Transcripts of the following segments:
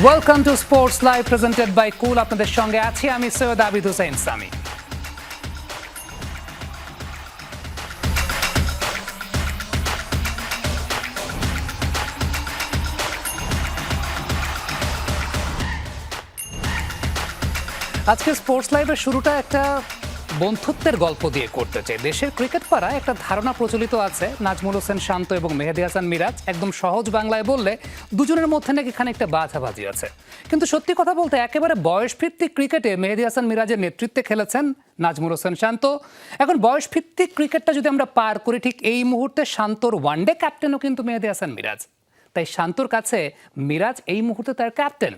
Welcome to sports live presented by Cool. আপনাদের সঙ্গে আছি আমি সৈয়দ আবিদ হোসেন সামি। আজকে স্পোর্টস লাইভের শুরুটা একটা বন্ধুত্বের গল্প দিয়ে করতে চাই। দেশের ক্রিকেট পাড়ায় একটা ধারণা প্রচলিত আছে, নাজমুল হোসেন শান্ত এবং মেহেদী হাসান মিরাজ, একদম সহজ বাংলায় বললে দুজনের মধ্যে নাকি খানিকটা বাঝাবাজি আছে। কিন্তু সত্যি কথা বলতে একেবারে বয়সভিত্তিক ক্রিকেটে মেহেদী হাসান মিরাজের নেতৃত্বে খেলেছেন নাজমুল হোসেন শান্ত। এখন বয়সভিত্তিক ক্রিকেটটা যদি আমরা পার করি, ঠিক এই মুহূর্তে শান্তর ওয়ানডে ক্যাপ্টেনও কিন্তু মেহেদী হাসান মিরাজ। তাই শান্তর কাছে মিরাজ এই মুহূর্তে তার ক্যাপ্টেন।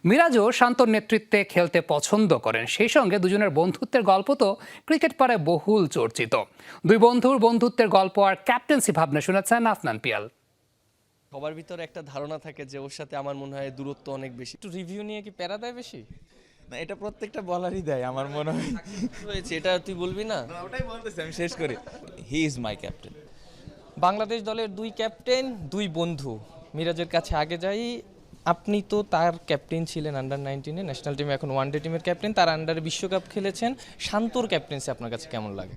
মিরাজও শান্তর নেতৃত্বে খেলতে পছন্দ করেন। সেই সঙ্গে দুজনের বন্ধুত্বের গল্প তো ক্রিকেট পাড়ায় বহুল চর্চিত। দুই বন্ধুর বন্ধুত্বের গল্প আর ক্যাপ্টেন্সি ভাবনা শুনেছেন আফনান পিয়াল। সবার ভিতরে একটা ধারণা থাকে যে ওর সাথে আমার মনে হয় দূরত্ব অনেক বেশি। একটু রিভিউ নিয়ে কি প্যারা দেয় বেশি? না, এটা প্রত্যেকটা বলারই দেয় আমার মনে হয়। হয়েছে এটা তুই বলবি না? ওটাই বলতেছি, আমি শেষ করি। He is my captain. Bangladesh দলের দুই ক্যাপ্টেন, দুই বন্ধু। মিরাজের কাছে আগে যাই, আপনি তো তার ক্যাপ্টেন ছিলেন আন্ডার 19-এ ন্যাশনাল টিমে, এখন ওয়ানডে টিমের ক্যাপ্টেন, তার আন্ডারে বিশ্বকাপ খেলেছেন। শান্তর ক্যাপ্টেন্সি আপনার কাছে কেমন লাগে?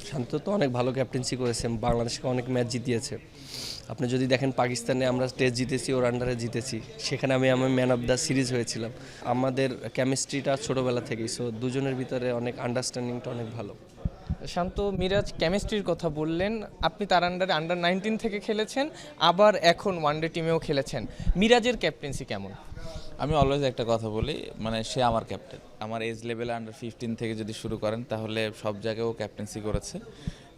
শান্ত তো অনেক ভালো ক্যাপ্টেন্সি করেছে, বাংলাদেশকে অনেক ম্যাচ জিতিয়েছে। আপনি যদি দেখেন পাকিস্তানে আমরা টেস্ট জিতেছি, ওর আন্ডারে জিতেছি, সেখানে আমি ম্যান অফ দ্য সিরিজ হয়েছিলাম। আমাদের কেমিস্ট্রিটা ছোটোবেলা থেকেই, সো দুজনের ভিতরে অনেক আন্ডারস্ট্যান্ডিংটা অনেক ভালো। শান্ত মিরাজ কেমিস্ট্রির কথা বললেন, আপনি তার আন্ডারে আন্ডার 19 থেকে খেলেছেন, আবার এখন ওয়ানডে টিমেও খেলেছেন। মিরাজের ক্যাপ্টেন্সি কেমন? আমি অলওয়েজ একটা কথা বলি, মানে সে আমার ক্যাপ্টেন। আমার এজ লেভেলে আন্ডার 15 থেকে যদি শুরু করেন তাহলে সব জায়গায়ও ক্যাপ্টেন্সি করেছে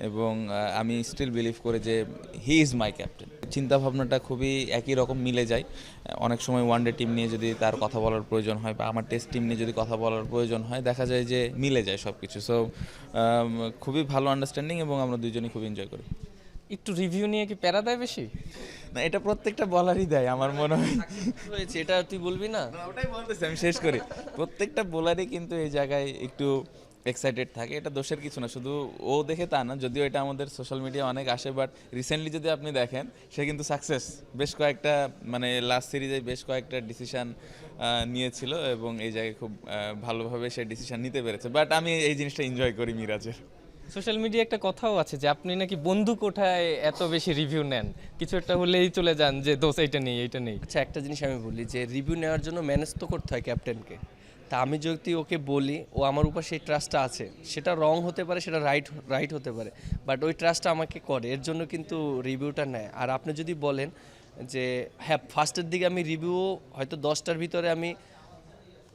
এবং আমি স্টিল বিলিভ করি যে হি ইজ মাই ক্যাপ্টেন। চিন্তাভাবনাটা খুবই একই রকম মিলে যায়। অনেক সময় ওয়ানডে টিম নিয়ে যদি তার কথা বলার প্রয়োজন হয় বা আমার টেস্ট টিম নিয়ে যদি কথা বলার প্রয়োজন হয়, দেখা যায় যে মিলে যায় সব কিছু। সো খুবই ভালো আন্ডারস্ট্যান্ডিং এবং আমরা দুজনই খুব এনজয় করি। একটু রিভিউ নিয়ে কি প্যারা দেয় বেশি? না, এটা প্রত্যেকটা বলারই দেয় আমার মনে হয়। হয়েছে এটা তুই বলবি না? ওটাই বলতেছি, আমি শেষ করি। প্রত্যেকটা বোলারই কিন্তু এই জায়গায় একটু এক্সাইটেড থাকে, এটা দোষের কিছু না, শুধু ও দেখে তা না, যদিও এটা আমাদের সোশ্যাল মিডিয়া অনেক আসে, বাট রিসেন্টলি যদি আপনি দেখেন সে কিন্তু সাকসেস, বেশ কয়েকটা মানে লাস্ট সিরিজে বেশ কয়েকটা ডিসিশন নিয়েছিল এবং এই জায়গায় খুব ভালোভাবে সে ডিসিশন নিতে পেরেছে। বাট আমি এই জিনিসটা এনজয় করি মিরাজের। সোশ্যাল মিডিয়া একটা কথাও আছে যে আপনি নাকি বন্ধু কোঠায় এত বেশি রিভিউ নেন, কিছু একটা হলেই চলে যান যে দোষ এইটা নেই এইটা নেই। আচ্ছা, একটা জিনিস আমি বলি যে রিভিউ নেওয়ার জন্য ম্যানেজ তো করতে হয় ক্যাপ্টেনকে। তা আমি যদি ওকে বলি, ও আমার উপর সেই ট্রাস্টটা আছে, সেটা রং হতে পারে, সেটা রাইট হতে পারে, বাট ওই ট্রাস্টটা আমাকে করে, এর জন্য কিন্তু রিভিউটা নেয়। আর আপনি যদি বলেন যে হ্যাঁ, ফার্স্টের দিকে আমি রিভিউ হয়তো 10টার ভিতরে আমি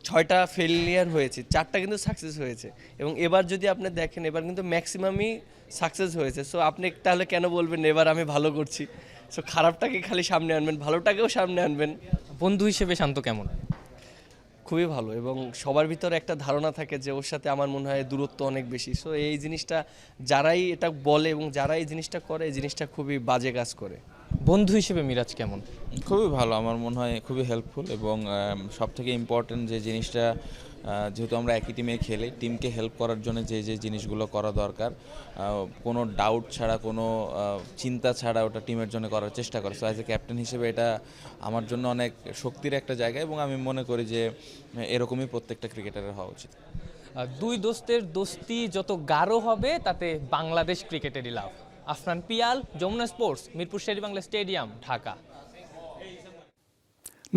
6টা ফেলিয়ার হয়েছে, 4টা কিন্তু সাকসেস হয়েছে। এবং এবার যদি আপনি দেখেন, এবার কিন্তু ম্যাক্সিমামই সাকসেস হয়েছে। সো আপনি তাহলে কেন বলবেন এবার আমি ভালো করছি? সো খারাপটাকে খালি সামনে আনবেন, ভালোটাকেও সামনে আনবেন। বন্ধু হিসেবে শান্ত কেমন? খুবই ভালো, এবং সবার ভিতরে একটা ধারণা থাকে যে ওর সাথে আমার মনে হয় দূরত্ব অনেক বেশি। সো এই জিনিসটা যারাই এটা বলে এবং যারা এই জিনিসটা করে, এই জিনিসটা খুবই বাজে কাজ করে। বন্ধু হিসেবে মিরাজ কেমন? খুবই ভালো, আমার মনে হয় খুবই হেল্পফুল এবং সব থেকে ইম্পর্টেন্ট যে জিনিসটা, যেহেতু আমরা একই টিমে খেলি, টিমকে হেল্প করার জন্য যে যে জিনিসগুলো করা দরকার কোনো ডাউট ছাড়া, কোনো চিন্তা ছাড়া ওটা টিমের জন্য করার চেষ্টা করে। সো অ্যাজ এ ক্যাপ্টেন হিসেবে এটা আমার জন্য অনেক শক্তির একটা জায়গা এবং আমি মনে করি যে এরকমই প্রত্যেকটা ক্রিকেটারের হওয়া উচিত। দুই দোস্তের দোস্তি যত গাঢ় হবে তাতে বাংলাদেশ ক্রিকেটেরই লাভ। Afnan Piyal, Jamuna sports, Mirpur Sher-e-Bangla stadium, Dhaka.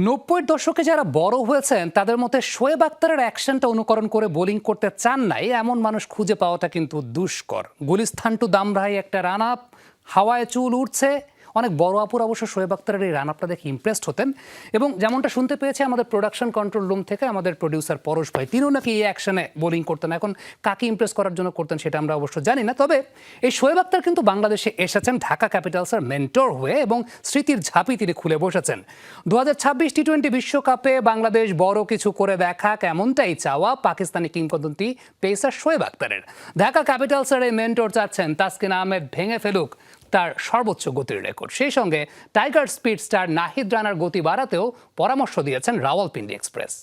90-এর দশকে যারা বড় হয়েছেন তাদের মধ্যে শোয়েব আখতারের অ্যাকশনটা অনুকরণ করে বোলিং করতে চান নাই এমন মানুষ খুঁজে পাওয়াটা কিন্তু দুষ্কর। গুলিস্তান টু দামরাই একটা রান আপ, হাওয়ায় চুল উঠছে। অনেক বড় আপুর অবশ্য শোয়েব আখতারের এই রান আপটা দেখে ইমপ্রেসড হতেন এবং যেমনটা শুনতে পেয়েছি আমাদের প্রোডাকশন কন্ট্রোল রুম থেকে আমাদের প্রডিউসার পরশ ভাই, তিনিও নাকি এই অ্যাকশনে বোলিং করতেন। এখন কাকে ইমপ্রেস করার জন্য করতেন সেটা আমরা অবশ্য জানি না, তবে এই শোয়েব আখতার কিন্তু বাংলাদেশে এসেছেন ঢাকা ক্যাপিটালসের মেন্টর হয়ে এবং স্মৃতির ঝাঁপি তিনি খুলে বসেছেন। 2026 টি-20 বিশ্বকাপে বাংলাদেশ বড় কিছু করে দেখাক, এমনটাই চাওয়া পাকিস্তানি কিংবদন্তি পেসার শোয়েব আখতারের। ঢাকা ক্যাপিটালসের এই মেন্টর চাচ্ছেন তাসকিন আহমেদ ভেঙে ফেলুক তার সর্বোচ্চ গতির রেকর্ড। সেই সঙ্গে টাইগার স্পিড স্টার নাহিদ রানার গতি বাড়াতেও পরামর্শ দিয়েছেন রাওয়ালপিন্ডি এক্সপ্রেস।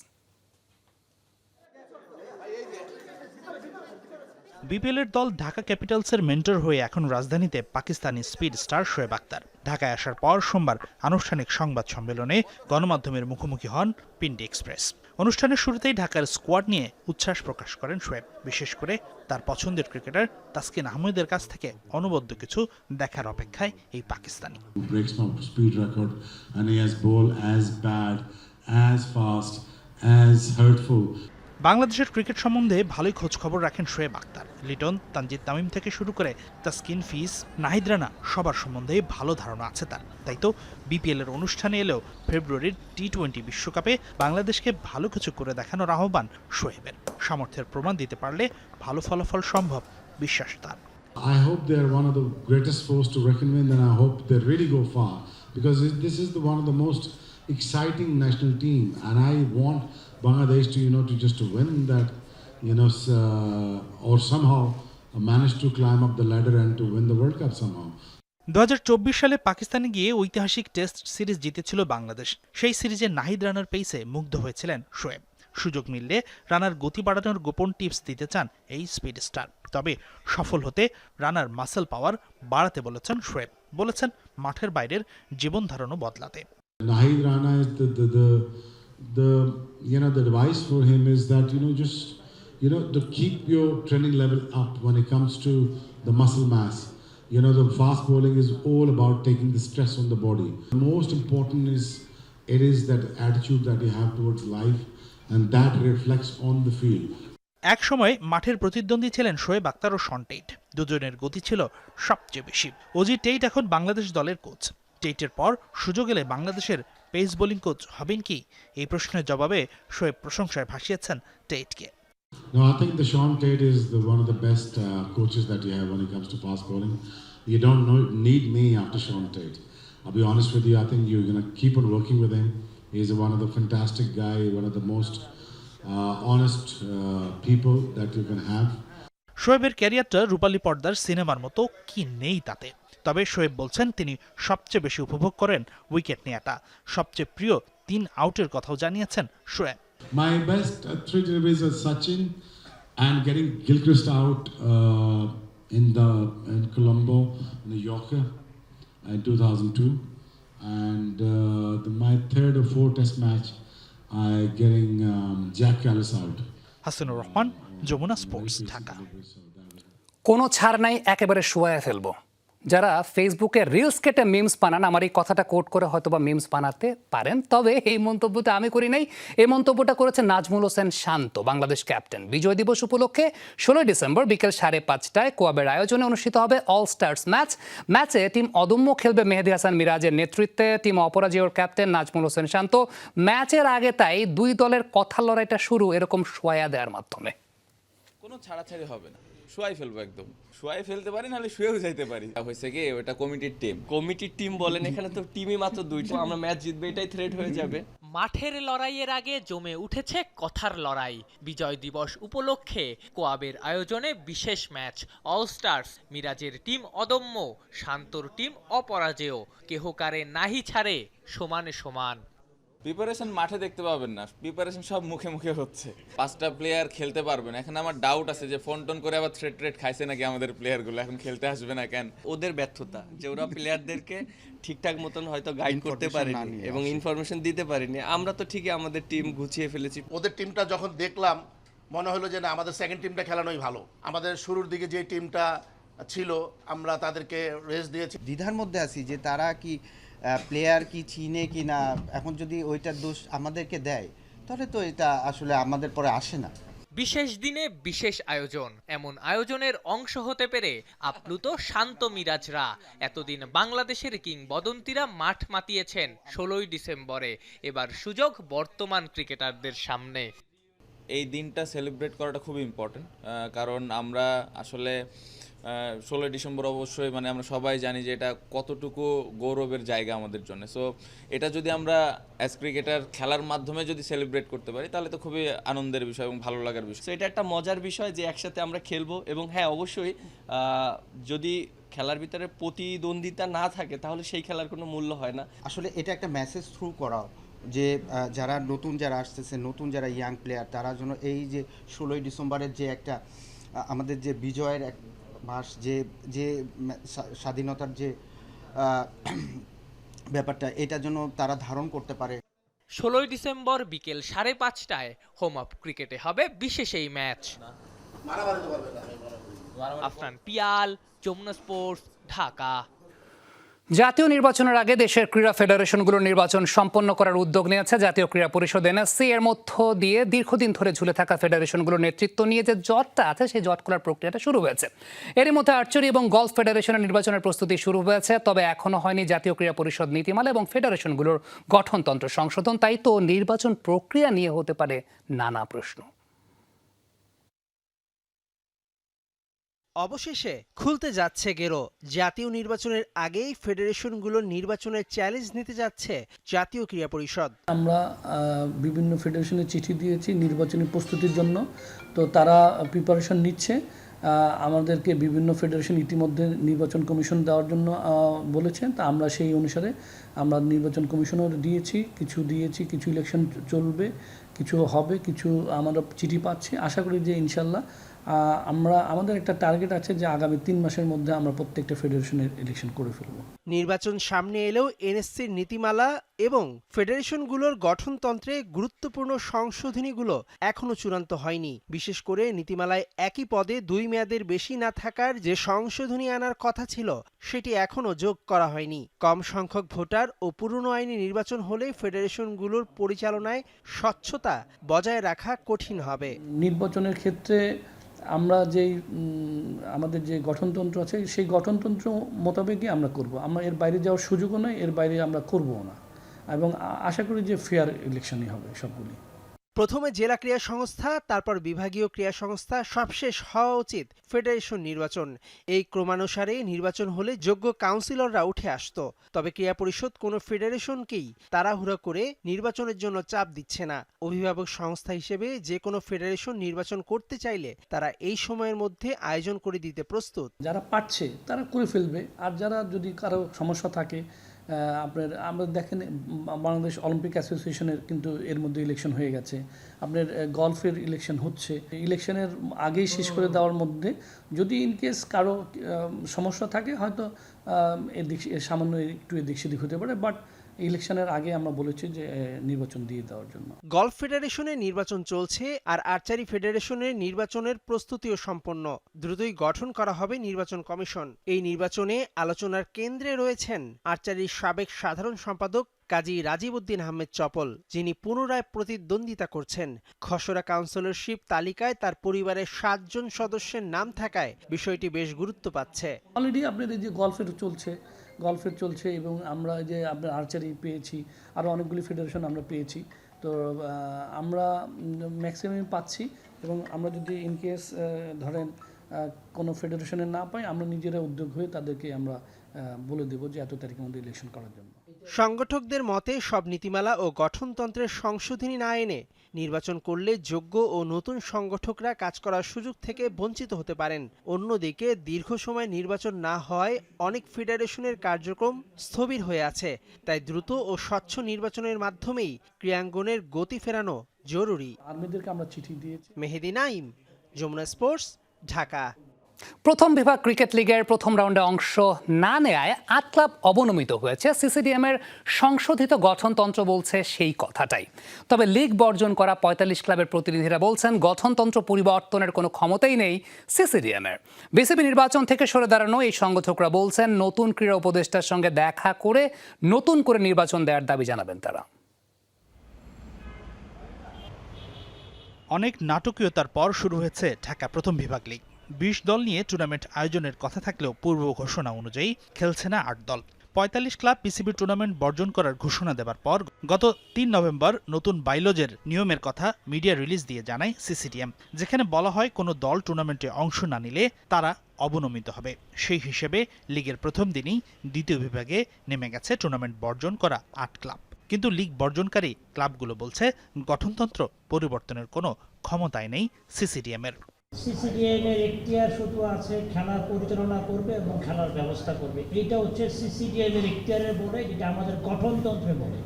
বিপিএলের দল ঢাকা ক্যাপিটালসের মেন্টর হয়ে এখন রাজধানীতে পাকিস্তানি স্পিড স্টার শোয়েব আক্তার। ঢাকায় আসার পর সোমবার আনুষ্ঠানিক সংবাদ সম্মেলনে গণমাধ্যমের মুখোমুখি হন পিন্ডি এক্সপ্রেস। অনুষ্ঠানের শুরুতেই ঢাকার স্কোয়াড নিয়ে উচ্ছ্বাস প্রকাশ করেন শোয়েব। বিশেষ করে তার পছন্দের ক্রিকেটার তাসকিন আহমেদের কাছ থেকে অনবদ্য কিছু দেখার অপেক্ষায় এই Pakistani. Breaks my speed record and he has bowled as bad, as fast, as hurtful. বাংলাদেশের ক্রিকেট সম্বন্ধে ভালোই খোঁজ খবর রাখেন শোয়েব আক্তার। লিটন, তানজিদ তামিম থেকে শুরু করে তাসকিন, ফিজ, নাহিদ রানা সবার সম্বন্ধে ভালো ধারণা আছে তার। তাই তো বিপিএলের অনুষ্ঠানে এলেও ফেব্রুয়ারির টি-20 বিশ্বকাপে বাংলাদেশকে ভালো কিছু করে দেখানোর আহ্বান শোয়েবের। সামর্থ্যের প্রমাণ দিতে পারলে ভালো ফলাফল সম্ভব, বিশ্বাস তার। I hope they are one of the greatest force to reckon with, and I hope they really go far because this is one of the most exciting national team, and I want Bangladesh to just to win that, or somehow manage to climb up the ladder and to win the World Cup somehow. 2024 সালে পাকিস্তানে গিয়ে ঐতিহাসিক test series জিতেছিল বাংলাদেশ। সেই সিরিজে নাহিদ রানার পেসে মুগ্ধ হয়েছিলেন শোয়েব। সুযোগ মিললে রানার গতি বাড়ানোর গোপন টিপস দিতে চান এই স্পিড স্টার। তবে সফল হতে রানার মাসেল পাওয়ার বাড়াতে বলেছেন শোয়েব। বলেছেন মাঠের বাইরের জীবনধারণও বদলাতে। Naheed Rana is the advice for him is that just to keep your training level up when it comes to the muscle mass. The fast bowling is all about taking the stress on the body. The most important is that attitude that you have towards life, and that reflects on the field. এক সময় মাঠের প্রতিদ্বন্দ্বী ছিলেন শোয়েব আক্তার ও শন Tait. দুজনের গতি ছিল সবচেয়ে বেশি। অজি টেইট এখন বাংলাদেশ দলের কোচ। টেইটের পর সুযোগ এলে বাংলাদেশের পেস বোলিং কোচ হবেন কি? এই প্রশ্নের জবাবে শোয়েব প্রশংসায় ভাসিয়েছেন টেইটকে। No, I think the Sean Tate is one of the best coaches that you have when it comes to fast bowling. You don't need me after Sean Tate. I'll be honest with you, I think you're going to keep on working with him. He's one of the fantastic guy, one of the most honest people that you can have. শোয়েবের ক্যারিয়ারটা রূপালী পর্দার সিনেমার মতো কি নেই তাতে। তবে শোয়েব বলছেন তিনি সবচেয়ে বেশি উপভোগ করেন উইকেট নেওয়াটা। সবচেয়ে প্রিয় 3 আউটের কথাও জানিয়েছেন Shoaib. My best 3 deliveries was Sachin and getting Gilchrist out in Colombo in the Yorker in 2002, and my 3rd or 4th test match getting Jack Callis out. Hasanur Rahman, Jamuna sports, Dhaka. কোনো ছাড় নাই, একেবারে শুয়ায় ফেলবো। যারা ফেসবুকে রিলস কেটে মিমস বানান, আমার এই কথাটা কোট করে হয়তোবা মিমস বানাতে পারেন, তবে এই মন্তব্যটা আমি করি নাই। এই মন্তব্যটা করেছে নাজমুল হোসেন শান্ত, বাংলাদেশ ক্যাপ্টেন। বিজয় দিবস উপলক্ষে 16 ডিসেম্বর বিকেল 5:30টায় কোয়াবের আয়োজনে অনুষ্ঠিত হবে অল স্টার্স ম্যাচে টিম অদম্য খেলবে মেহেদী হাসান মিরাজের নেতৃত্বে। টিম অপরাজেয়র ক্যাপ্টেন নাজমুল হোসেন শান্ত। ম্যাচের আগে তাই 2 দলের কথার লড়াইটা শুরু এরকম শোয়া দেওয়ার মাধ্যমে। কোনো ছাড়াছাড়ি হবে না, শুয়াই ফেলবো একদম। শুয়াই ফেলতে পারি, নাহলে শুয়েও যাইতে পারি। হয়েছে কি, ওটা কমিটির টিম বলেন, এখানে তো টিমই মাত্র 2টা। আমরা ম্যাচ জিতবে, এটাই থ্রেট হয়ে যাবে। মাঠের লড়াইয়ের আগে জমে উঠেছে কথার লড়াই। বিজয় দিবস উপলক্ষে কোয়াবের আয়োজনে বিশেষ ম্যাচ অল স্টার্স। মিরাজের টিম অদম্য, শান্তর টিম অপরাজেয়। কেহ কারে নাহি ছাড়ে, সমানে সমান। প্রিপারেশন মাঠে দেখতে পাবেন না, প্রিপারেশন সব মুখে মুখে হচ্ছে। 5টা প্লেয়ার খেলতে পারবে না। এখন আমার ডাউট আছে যে ফোন টোন করে আবার থ্রেট খাইছে নাকি আমাদের প্লেয়ারগুলো, এখন খেলতে আসবে না কেন। ওদের ব্যর্থতা যে ওরা প্লেয়ারদেরকে ঠিকঠাক মতন হয়তো গাইড করতে পারেনি এবং ইনফরমেশন দিতে পারেনি। আমরা তো ঠিকই আমাদের টিম গুছিয়ে ফেলেছি। ওদের টিমটা যখন দেখলাম মনে হলো যে না, আমাদের সেকেন্ড টিমটা খেলানোই ভালো। আমাদের শুরুর দিকে যে টিমটা ছিল আমরা তাদেরকে রেস্ট দিয়েছি। দ্বিধার মধ্যে আছি যে তারা কি প্লেয়ার কি চিনে কি না। এখন যদি ওইটার দোষ আমাদেরকে দেয় তাহলে তো এটা আসলে আমাদের পরে আসে না। বিশেষ দিনে বিশেষ আয়োজন, এমন আয়োজনের অংশ হতে পেরে আপ্লুত শান্ত মিরাজরা। এতদিন বাংলাদেশের কিংবদন্তিরা মাঠ মাতিয়েছেন 16 ডিসেম্বরে। এবার সুযোগ বর্তমান ক্রিকেটারদের সামনে। এই দিনটা সেলিব্রেট করাটা খুব ইম্পর্টেন্ট, কারণ আমরা আসলে 16 ডিসেম্বর অবশ্যই আমরা সবাই জানি যে এটা কতটুকু গৌরবের জায়গা আমাদের জন্য। সো এটা যদি আমরা অ্যাজ ক্রিকেটার খেলার মাধ্যমে যদি সেলিব্রেট করতে পারি তাহলে তো খুবই আনন্দের বিষয় এবং ভালো লাগার বিষয়। সো এটা একটা মজার বিষয় যে একসাথে আমরা খেলবো, এবং হ্যাঁ অবশ্যই যদি খেলার ভিতরে প্রতিদ্বন্দ্বিতা না থাকে তাহলে সেই খেলার কোনো মূল্য হয় না। আসলে এটা একটা মেসেজ থ্রু করা যে যারা আসতেছে, নতুন যারা ইয়াং প্লেয়ার, তারা যেন এই যে 16 ডিসেম্বরের যে একটা আমাদের যে বিজয়ের এক মাস, যে স্বাধীনতার যে ব্যাপারটা, এটা যেন তারা ধারণ করতে পারে। 16 ডিসেম্বর বিকেল 5:30টায় হোম অফ ক্রিকেটে হবে বিশেষ এই ম্যাচ। আফরান পিয়াল, যমুনা স্পোর্টস, ঢাকা। জাতীয় নির্বাচনের আগে দেশের ক্রীড়া ফেডারেশনগুলোর নির্বাচন সম্পন্ন করার উদ্যোগ নিয়েছে জাতীয় ক্রীড়া পরিষদ এনএসসি। এর মধ্য দিয়ে দীর্ঘদিন ধরে ঝুলে থাকা ফেডারেশনগুলোর নেতৃত্ব নিয়ে যে জটটা আছে সেই জট খোলার প্রক্রিয়াটা শুরু হয়েছে। এরই মধ্যে আর্চারি এবং গলফ ফেডারেশনের নির্বাচনের প্রস্তুতি শুরু হয়েছে, তবে এখনো হয়নি জাতীয় ক্রীড়া পরিষদ নীতিমালা এবং ফেডারেশনগুলোর গঠনতন্ত্র সংশোধন। তাই তো নির্বাচন প্রক্রিয়া নিয়ে হতে পারে নানা প্রশ্ন। অবশেষে খুলতে যাচ্ছে গেরো। জাতীয় নির্বাচনের আগেই ফেডারেশনগুলোর নির্বাচনের চ্যালেঞ্জ নিতে যাচ্ছে জাতীয় ক্রীড়া পরিষদ। আমরা বিভিন্ন ফেডারেশনে চিঠি দিয়েছি নির্বাচনী প্রস্তুতির জন্য, তো তারা প্রিপারেশন নিচ্ছে। আমাদেরকে বিভিন্ন ফেডারেশন ইতিমধ্যে নির্বাচন কমিশন দেওয়ার জন্য বলেছেন, তা আমরা সেই অনুসারে আমরা নির্বাচন কমিশনও দিয়েছি, কিছু ইলেকশন চলবে, কিছু হবে, কিছু আমরা চিঠি পাচ্ছি। আশা করি যে ইনশাল্লাহ আমাদের একটা টার্গেট আছে যে আগামী 3 মাসের মধ্যে আমরা প্রত্যেকটা ফেডারেশনের ইলেকশন করে ফেলব। নির্বাচন সামনে এলেও এনএসসির নীতিমালা এবং ফেডারেশনগুলোর গঠনতন্ত্রে গুরুত্বপূর্ণ সংশোধনীগুলো এখনো চূড়ান্ত হয়নি। বিশেষ করে নীতিমালায় একই পদে 2 মেয়াদের বেশি না থাকার যে সংশোধনী আনার কথা ছিল সেটি এখনো যোগ করা হয়নি। কম সংখ্যক ভোটার ও পুরনো আইনি নির্বাচন হলে ফেডারেশনগুলোর পরিচালনায় স্বচ্ছতা বজায় রাখা কঠিন হবে। নির্বাচনের ক্ষেত্রে আমরা আমাদের যে গঠনতন্ত্র আছে সেই গঠনতন্ত্র মোতাবেকই আমরা করব। আমরা এর বাইরে যাওয়ার সুযোগও নয়, এর বাইরে আমরা করবও না, এবং আশা করি যে ফেয়ার ইলেকশনই হবে সবগুলি। প্রথমে জেলা ক্রীড়া সংস্থা, তারপর বিভাগীয় ক্রীড়া সংস্থা, সবশেষ হওয়া উচিত ফেডারেশন নির্বাচন। এই ক্রমানুসারে নির্বাচন হলে যোগ্য কাউন্সিলররা উঠে আসতো। তবে ক্রীড়া পরিষদ কোনো ফেডারেশনকেই তাড়াহুড়া করে নির্বাচনের জন্য চাপ দিচ্ছে না। অভিভাবক সংস্থা হিসেবে যে কোনো ফেডারেশন নির্বাচন করতে চাইলে তারা এই সময়ের মধ্যে আয়োজন করে দিতে প্রস্তুত। যারা পারছে তারা করে ফেলবে, আর যারা যদি কারো সমস্যা থাকে, আমরা দেখেন বাংলাদেশ অলিম্পিক অ্যাসোসিয়েশনের কিন্তু এর মধ্যে ইলেকশন হয়ে গেছে, আপনার গলফের ইলেকশন হচ্ছে। ইলেকশনের আগেই শেষ করে দেওয়ার মধ্যে যদি ইনকেস কারো সমস্যা থাকে হয়তো সামান্য একটু এদিক সেদিক হতে পারে, বাট ইলেকশনের আগে আমরা বলেছি যে নির্বাচন দিয়ে দেওয়ার জন্য। গলফ ফেডারেশনের নির্বাচন চলছে, আর আর্চারি ফেডারেশনের নির্বাচনের প্রস্তুতিও সম্পন্ন। দ্রুতই গঠন করা হবে নির্বাচন কমিশন। এই নির্বাচনে আলোচনার কেন্দ্রে রয়েছেন আর্চারির সাবেক সাধারণ সম্পাদক কাজী রাজীব উদ্দিন আহমেদ চপল, যিনি পুনরায় প্রতিদ্বন্দ্বিতা করছেন। খসড়া কাউন্সিলরশিপ তালিকায় তার পরিবারের 7 জন সদস্যের নাম থাকায় বিষয়টি বেশ গুরুত্ব পাচ্ছে। অলরেডি আপনার এই যে গলফের চলছে এবং আমরা যে আপনার আর্চারি পেয়েছি, আরও অনেকগুলি ফেডারেশন আমরা পেয়েছি, তো আমরা ম্যাক্সিমাম পাচ্ছি। এবং আমরা যদি ইনকেস ধরেন কোনো ফেডারেশনের না পাই, আমরা নিজেরা উদ্যোগ হয়ে তাদেরকে আমরা বলে দেব যে এত তারিখের মধ্যে ইলেকশন করার জন্য। সংগঠকদের মতে সব নীতিমালা ও গঠনতন্ত্রের সংশোধনী না এনে নির্বাচন করলে যোগ্য ও নতুন সংগঠকরা কাজ করার সুযোগ থেকে বঞ্চিত হতে পারেন। অন্যদিকে দীর্ঘ সময় নির্বাচন না হওয়ায় অনেক ফেডারেশনের কার্যক্রম স্থবির হয়ে আছে। তাই দ্রুত ও স্বচ্ছ নির্বাচনের মাধ্যমেই ক্রীড়াঙ্গনের গতি ফেরানো জরুরি। আর্মিদেরকে আমরা চিঠি দিয়েছি। মেহেদি নাইম, যমুনা স্পোর্টস, ঢাকা। প্রথম বিভাগ ক্রিকেট লিগের প্রথম রাউন্ডে অংশ না নেয়ায় 8 ক্লাব অবনমিত হয়েছে। সিসিডিএমের সংশোধিত গঠনতন্ত্র বলছে সেই কথাটাই। তবে লিগ বর্জন করা 45 ক্লাবের প্রতিনিধিরা বলছেন গঠনতন্ত্র পরিবর্তনের কোনো ক্ষমতাই নেই সিসিডিএমের। বিসিবি নির্বাচন থেকে সরে দাঁড়ানো এই সংগঠকরা বলছেন নতুন ক্রীড়া উপদেষ্টার সঙ্গে দেখা করে নতুন করে নির্বাচন দেওয়ার দাবি জানাবেন তারা। অনেক নাটকীয়তার পর শুরু হয়েছে ঢাকা প্রথম বিভাগ লিগ। 20 দল নিয়ে টুর্নামেন্ট আয়োজনের কথা থাকলেও পূর্ব ঘোষণা অনুযায়ী খেলছে না 8 দল। 45 ক্লাব পিসিবি টুর্নামেন্ট বর্জন করার ঘোষণা দেবার পর গত 3 নভেম্বর নতুন বাইলজের নিয়মের কথা মিডিয়া রিলিজ দিয়ে জানায় সিসিডিএম, যেখানে বলা হয় কোনো দল টুর্নামেন্টে অংশ না নিলে তারা অবনমিত হবে। সেই হিসেবে লিগের প্রথম দিনই দ্বিতীয় বিভাগে নেমে গেছে টুর্নামেন্ট বর্জন করা 8 ক্লাব। কিন্তু লিগ বর্জনকারী ক্লাবগুলো বলছে গঠনতন্ত্র পরিবর্তনের কোনো ক্ষমতাই নেই সিসিডিএমের। সিসিডিএমের এখতিয়ার শুধু আছে খেলা পরিচালনা করবে এবং খেলার ব্যবস্থা করবে। এইটা হচ্ছে সিসিডিএমের এখতিয়ারের বলে, যেটা আমাদের গঠনতন্ত্রে বলে।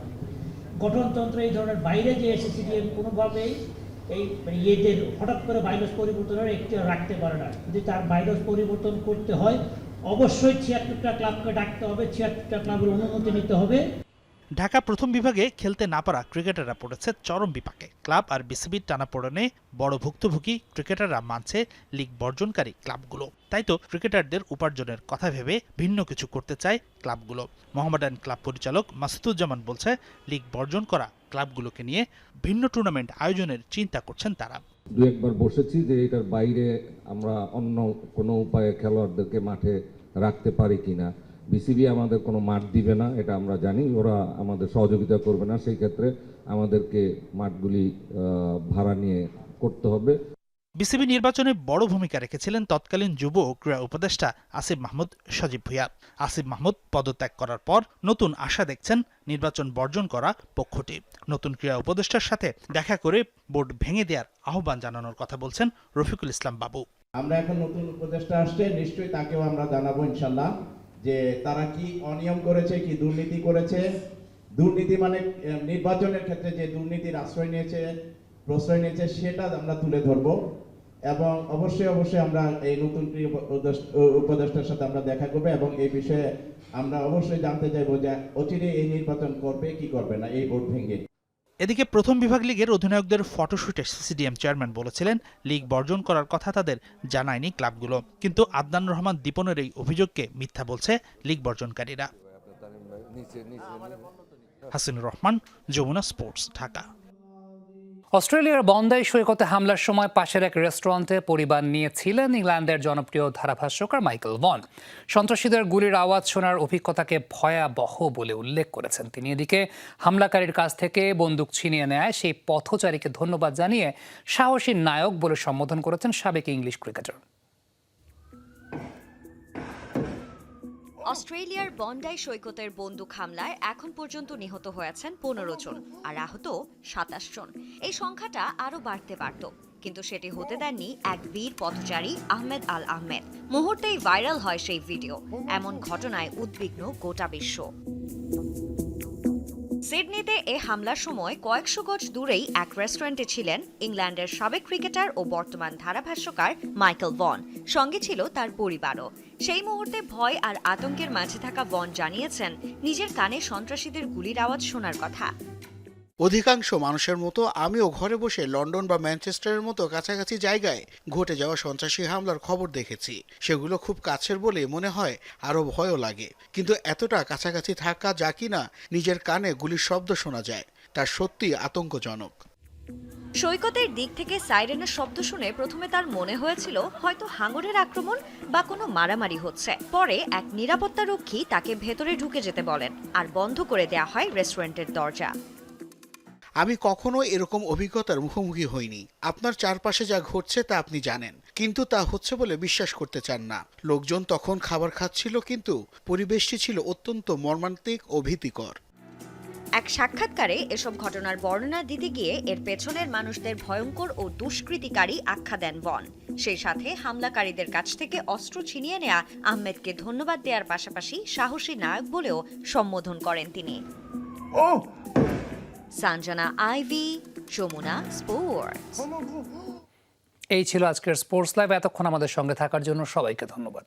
গঠনতন্ত্রে এই ধরনের বাইরে যে সিসিডিএম কোনোভাবেই এই ইয়েদের হঠাৎ করে বাইলস পরিবর্তনের এখতিয়ার রাখতে পারে না। যদি তার বাইলস পরিবর্তন করতে হয় অবশ্যই ৭৬টা ক্লাবকে ডাকতে হবে, ৭৬টা ক্লাবের অনুমতি নিতে হবে। ঢাকা প্রথম বিভাগে খেলতে না পারা ক্রিকেটাররা পড়েছে চরম বিপাকে। ক্লাব আর বিসিবির টানাপোড়েনে বড় ভুক্তভোগী ক্রিকেটাররা মানছে লিগ বর্জনকারী ক্লাবগুলো। তাই তো ক্রিকেটারদের উপার্জনের কথা ভেবে ভিন্ন কিছু করতে চায় ক্লাবগুলো। মোহামেডান ক্লাব পরিচালক মাসুদুজ্জামান বলছে, লিগ বর্জন করা ক্লাবগুলোকে নিয়ে ভিন্ন টুর্নামেন্ট আয়োজনের চিন্তা করছেন তারা। দু একবার বসেছি যে এটার বাইরে আমরা অন্য কোনো উপায়ে খেলোয়াড়দেরকে মাঠে রাখতে পারি কিনা। বিসিবি আমাদের কোনো মাঠ দিবে না, এটা আমরা জানি, ওরা আমাদের সহযোগিতা করবে না, সেই ক্ষেত্রে আমাদেরকে মাঠগুলি ভাড়া নিয়ে করতে হবে। বিসিবি নির্বাচনে বড় ভূমিকা রেখেছিলেন তৎকালীন যুব ও ক্রীড়া উপদেষ্টা আসিফ মাহমুদ সজীব ভুঁইয়া। আসিফ মাহমুদ পদত্যাগ করার পর নতুন আশা দেখছেন নির্বাচন বর্জন করা পক্ষটি। নতুন ক্রীড়া উপদেষ্টার সাথে দেখা করে বোর্ড ভেঙে দেওয়ার আহ্বান জানানোর কথা বলছেন রফিকুল ইসলাম বাবু। আমরা এখন নতুন উপদেষ্টা আসছে, নিশ্চয়ই তাকেও আমরা জানাবো ইনশাল্লাহ যে তারা কি অনিয়ম করেছে, কি দুর্নীতি করেছে। দুর্নীতি মানে নির্বাচনের ক্ষেত্রে যে দুর্নীতির প্রশ্রয় নিয়েছে সেটা আমরা তুলে ধরবো এবং অবশ্যই আমরা এই নতুন উপদেষ্টার সাথে আমরা দেখা করবো এবং এই বিষয়ে আমরা অবশ্যই জানতে চাইবো যে অচিরে এই নির্বাচন করবে কি করবে না এই বোর্ড ভেঙে। এদিকে প্রথম বিভাগ লিগের অধিনায়কদের ফটোশুটে সিসিডিএম চেয়ারম্যান বলেছিলেন লিগ বর্জন করার কথা তাদের জানায়নি ক্লাবগুলো। কিন্তু আদনান রহমান দীপনের এই অভিযোগকে মিথ্যা বলছে লিগ বর্জনকারীরা। হাসিনুর রহমান, যমুনা স্পোর্টস, ঢাকা। অস্ট্রেলিয়ার বন্দাই সৈকতে হামলার সময় পাশের এক রেস্টুরেন্টে পরিবার নিয়েছিলেন ইংল্যান্ডের জনপ্রিয় ধারাভাষ্যকার মাইকেল ভন। সন্ত্রাসীদের গুলির আওয়াজ শোনার অভিজ্ঞতাকে ভয়াবহ বলে উল্লেখ করেছেন তিনি। এদিকে হামলাকারীর কাছ থেকে বন্দুক ছিনিয়ে নেয় সেই পথচারীকে ধন্যবাদ জানিয়ে সাহসী নায়ক বলে সম্বোধন করেছেন সাবেক ইংলিশ ক্রিকেটার। অস্ট্রেলিয়ার বন্ডাই সৈকতের বন্দুক হামলায় এখন পর্যন্ত নিহত হয়েছেন 15 জন আর আহত 27 জন। এই সংখ্যাটা আরও বাড়তে পারত, কিন্তু সেটি হতে দেননি এক বীর পথচারী আহমেদ আল আহমেদ। মুহূর্তেই ভাইরাল হয় সেই ভিডিও। এমন ঘটনায় উদ্বিগ্ন গোটা বিশ্ব। সিডনিতে এ হামলার সময় কয়েকশো গজ দূরেই এক রেস্টুরেন্টে ছিলেন ইংল্যান্ডের সাবেক ক্রিকেটার ও বর্তমান ধারাভাষ্যকার মাইকেল ভন। সঙ্গে ছিল তার পরিবারও। সেই মুহূর্তে ভয় আর আতঙ্কের মাঝে থাকা ভন জানিয়েছেন নিজের কানে সন্ত্রাসীদের গুলির আওয়াজ শোনার কথা। অধিকাংশ মানুষের মতো আমিও ঘরে বসে লন্ডন বা ম্যানচেস্টারের মতো কাছাকাছি জায়গায় ঘটে যাওয়া সন্ত্রাসী হামলার খবর দেখেছি। সেগুলো খুব কাছের বলে মনে হয়, আরও ভয়ও লাগে। কিন্তু এতটা কাছাকাছি থাকা যা কিনা নিজের কানে গুলির শব্দ শোনা যায়, তা সত্যি আতঙ্কজনক। সৈকতের দিক থেকে সাইরেনের শব্দ শুনে প্রথমে তার মনে হয়েছিল হয়তো হাঙরের আক্রমণ বা কোনো মারামারি হচ্ছে। পরে এক নিরাপত্তারক্ষী তাকে ভেতরে ঢুকে যেতে বলেন আর বন্ধ করে দেয়া হয় রেস্টুরেন্টের দরজা। আমি কখনো এরকম অভিজ্ঞতার মুখোমুখি হইনি। আপনার চারপাশে যা ঘটছে তা আপনি জানেন, কিন্তু তা হচ্ছে বলে বিশ্বাস করতে চান না। লোকজন তখন খাবার খাচ্ছিল, কিন্তু পরিবেশটি ছিল অত্যন্ত মর্মান্তিক ও ভীতিকর। এক সাক্ষাৎকারে এসব ঘটনার বর্ণনা দিতে গিয়ে এর পেছনের মানুষদের ভয়ঙ্কর ও দুষ্কৃতিকারী আখ্যা দেন ভন। সেই সাথে হামলাকারীদের কাছ থেকে অস্ত্র ছিনিয়ে নেয়া আহমেদকে ধন্যবাদ দেওয়ার পাশাপাশি সাহসী নায়ক বলেও সম্বোধন করেন তিনি। সানজানা আইভি, যমুনা স্পোর্টস। এই ছিল আজকের স্পোর্টস লাইভ। এতক্ষণ আমাদের সঙ্গে থাকার জন্য সবাইকে ধন্যবাদ।